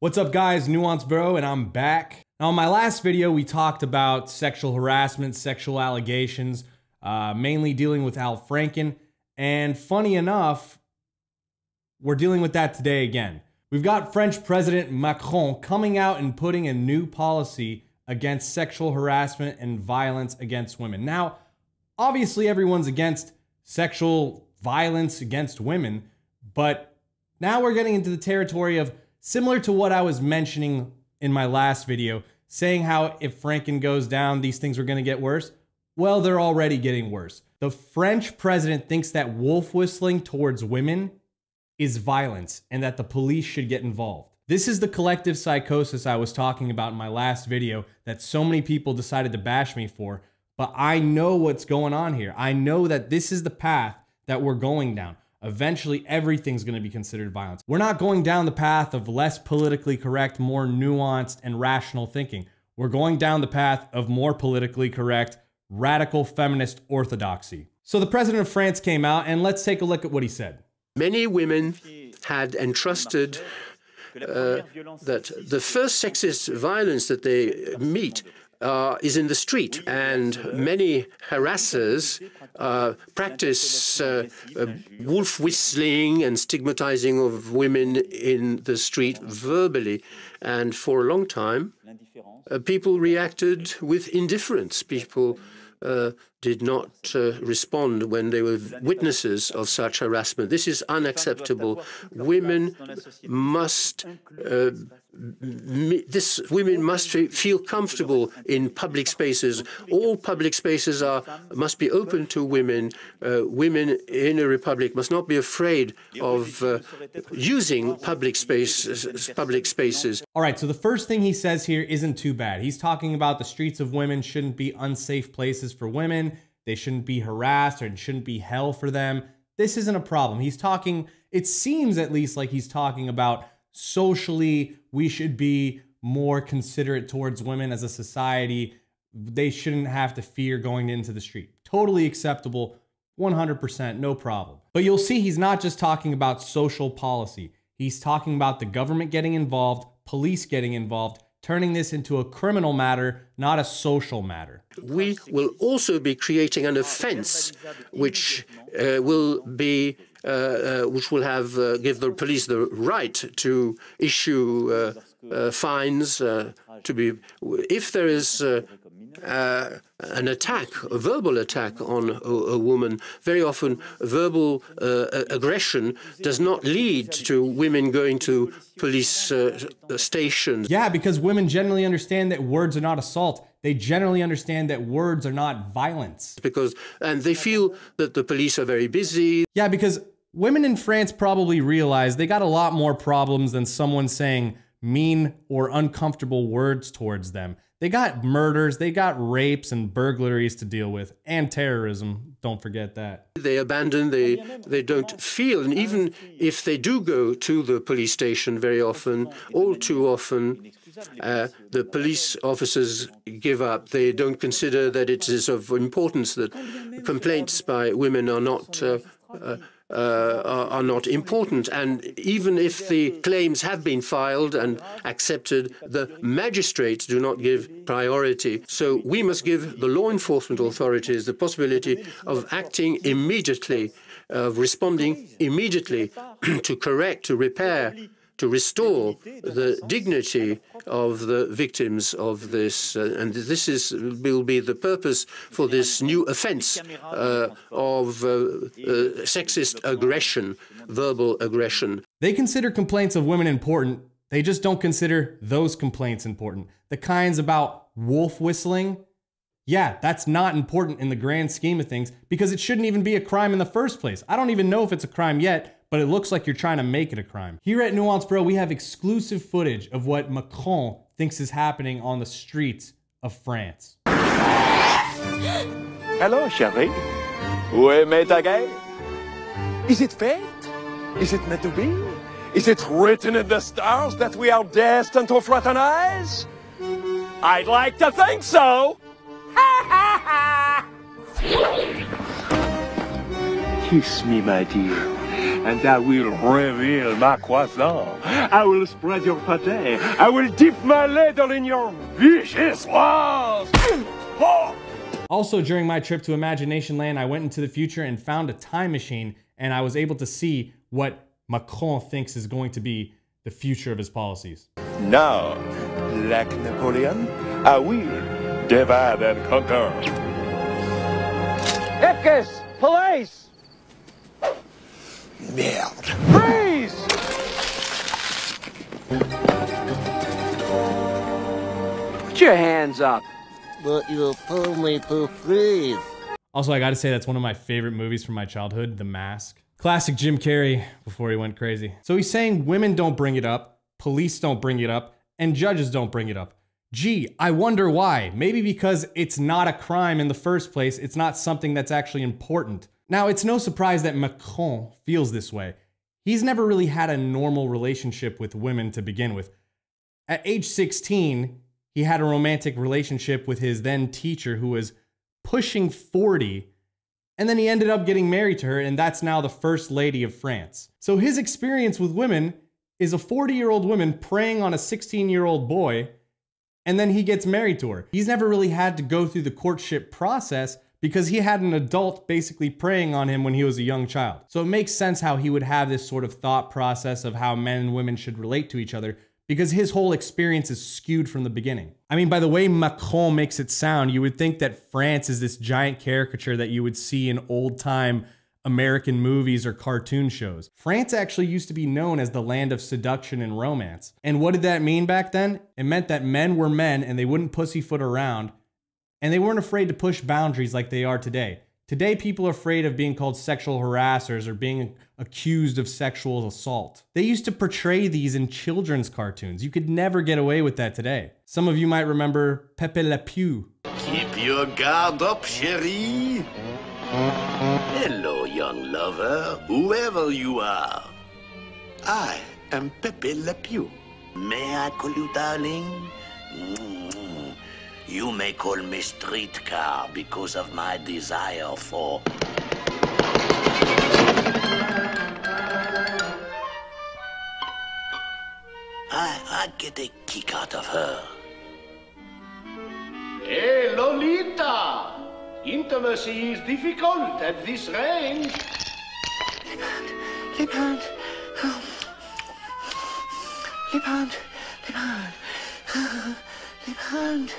What's up guys, Nuance bro, and I'm back. Now in my last video, we talked about sexual harassment, sexual allegations, mainly dealing with Al Franken. And funny enough, we're dealing with that today again. We've got French President Macron coming out and putting a new policy against sexual harassment and violence against women. Now, obviously everyone's against sexual violence against women, but now we're getting into the territory of similar to what I was mentioning in my last video, saying how if Franken goes down, these things are going to get worse. Well, they're already getting worse. The French president thinks that wolf whistling towards women is violence and that the police should get involved. This is the collective psychosis I was talking about in my last video that so many people decided to bash me for, but I know what's going on here. I know that this is the path that we're going down. Eventually, everything's going to be considered violence. We're not going down the path of less politically correct, more nuanced and rational thinking. We're going down the path of more politically correct, radical feminist orthodoxy. So the president of France came out, and let's take a look at what he said. Many women had entrusted that the first sexist violence that they meet is in the street, and many harassers practice wolf whistling and stigmatizing of women in the street verbally. And for a long time, people reacted with indifference. People did not respond when they were witnesses of such harassment. This is unacceptable. Women must feel comfortable in public spaces. All public spaces must be open to women. Women in a republic must not be afraid of using public spaces. All right, so the first thing he says here isn't too bad. He's talking about the streets of women shouldn't be unsafe places for women. They shouldn't be harassed, or it shouldn't be hell for them. This isn't a problem. He's talking, it seems at least like he's talking about socially, we should be more considerate towards women as a society. They shouldn't have to fear going into the street. Totally acceptable, 100%, no problem. But you'll see he's not just talking about social policy. He's talking about the government getting involved, police getting involved, turning this into a criminal matter, not a social matter. We will also be creating an offense which will give the police the right to issue fines. If there is an attack, a verbal attack on a woman, very often verbal aggression does not lead to women going to police stations. Yeah, because women generally understand that words are not assault. They generally understand that words are not violence. And they feel that the police are very busy. Yeah, because women in France probably realize they got a lot more problems than someone saying mean or uncomfortable words towards them. They got murders, they got rapes and burglaries to deal with, and terrorism, don't forget that. They abandon, they don't feel, and even if they do go to the police station very often, all too often, the police officers give up. They don't consider that it is of importance that complaints by women are not important, and even if the claims have been filed and accepted, the magistrates do not give priority. So we must give the law enforcement authorities the possibility of acting immediately, of responding immediately to correct, to repair, to restore the dignity of the victims of this. And this will be the purpose for this new offense of sexist aggression, verbal aggression. They consider complaints of women important. They just don't consider those complaints important. The kinds about wolf whistling, yeah, that's not important in the grand scheme of things because it shouldn't even be a crime in the first place. I don't even know if it's a crime yet, but it looks like you're trying to make it a crime. Here at Nuance Bro, we have exclusive footage of what Macron thinks is happening on the streets of France. Hello, chérie. Où est Métagay? Is it fate? Is it meant to be? Is it written in the stars that we are destined to fraternize? I'd like to think so. Ha ha ha! Kiss me, my dear. and I will reveal my croissant. I will spread your pâté. I will dip my ladle in your vicious walls. Oh! Also, during my trip to Imagination Land, I went into the future and found a time machine, and I was able to see what Macron thinks is going to be the future of his policies. Now, like Napoleon, I will divide and conquer. Epkis! Police! Merde. Freeze! Put your hands up. But you told me to freeze. Also, I gotta say, that's one of my favorite movies from my childhood, The Mask. Classic Jim Carrey before he went crazy. So he's saying women don't bring it up, police don't bring it up, and judges don't bring it up. Gee, I wonder why. Maybe because it's not a crime in the first place. It's not something that's actually important. Now, it's no surprise that Macron feels this way. He's never really had a normal relationship with women to begin with. At age 16, he had a romantic relationship with his then teacher who was pushing 40, and then he ended up getting married to her, and that's now the First Lady of France. So his experience with women is a 40-year-old woman preying on a 16-year-old boy, and then he gets married to her. He's never really had to go through the courtship process because he had an adult basically preying on him when he was a young child. So it makes sense how he would have this sort of thought process of how men and women should relate to each other, because his whole experience is skewed from the beginning. I mean, by the way Macron makes it sound, you would think that France is this giant caricature that you would see in old-time American movies or cartoon shows. France actually used to be known as the land of seduction and romance. And what did that mean back then? It meant that men were men and they wouldn't pussyfoot around, and they weren't afraid to push boundaries like they are today. Today, people are afraid of being called sexual harassers or being accused of sexual assault. They used to portray these in children's cartoons. You could never get away with that today. Some of you might remember Pepe Le Pew. Keep your guard up, chérie. Hello, young lover, whoever you are. I am Pepe Le Pew. May I call you darling? You may call me streetcar because of my desire for... I get a kick out of her. Hey, Lolita! Intimacy is difficult at this range. Lip hand. Lip hand. Lip hand. Lip hand.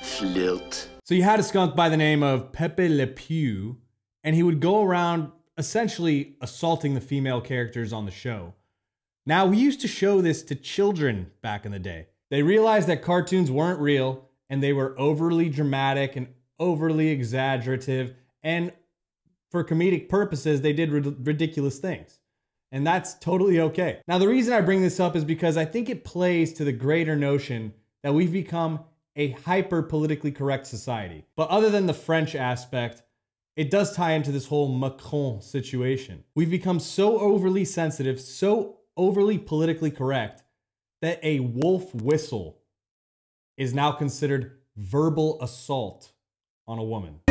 Flirt. So you had a skunk by the name of Pepe Le Pew, and he would go around essentially assaulting the female characters on the show. Now, we used to show this to children back in the day. They realized that cartoons weren't real, and they were overly dramatic and overly exaggerative, and for comedic purposes, they did ridiculous things. And that's totally okay. Now, the reason I bring this up is because I think it plays to the greater notion that we've become a hyper-politically correct society. But other than the French aspect, it does tie into this whole Macron situation. We've become so overly sensitive, so overly politically correct, that a wolf whistle is now considered verbal assault on a woman.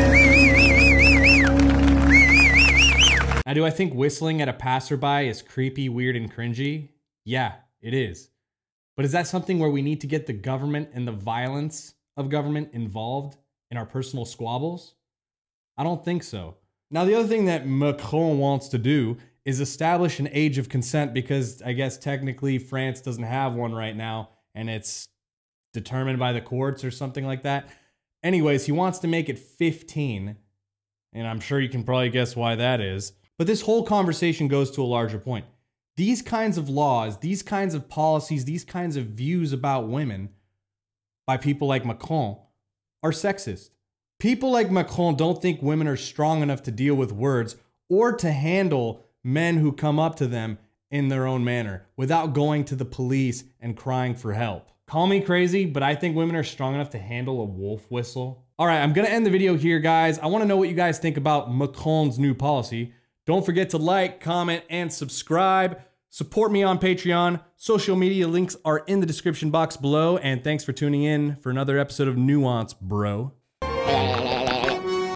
Now, do I think whistling at a passerby is creepy, weird, and cringy? Yeah, it is. But is that something where we need to get the government and the violence of government involved in our personal squabbles? I don't think so. Now, the other thing that Macron wants to do is establish an age of consent, because I guess technically France doesn't have one right now, and it's determined by the courts or something like that. Anyways, he wants to make it 15, and I'm sure you can probably guess why that is. But this whole conversation goes to a larger point. These kinds of laws, these kinds of policies, these kinds of views about women by people like Macron are sexist. People like Macron don't think women are strong enough to deal with words or to handle men who come up to them in their own manner without going to the police and crying for help. Call me crazy, but I think women are strong enough to handle a wolf whistle. All right, I'm gonna end the video here, guys. I wanna know what you guys think about Macron's new policy. Don't forget to like, comment, and subscribe Support me on Patreon. Social media links are in the description box below. And thanks for tuning in for another episode of Nuance, bro.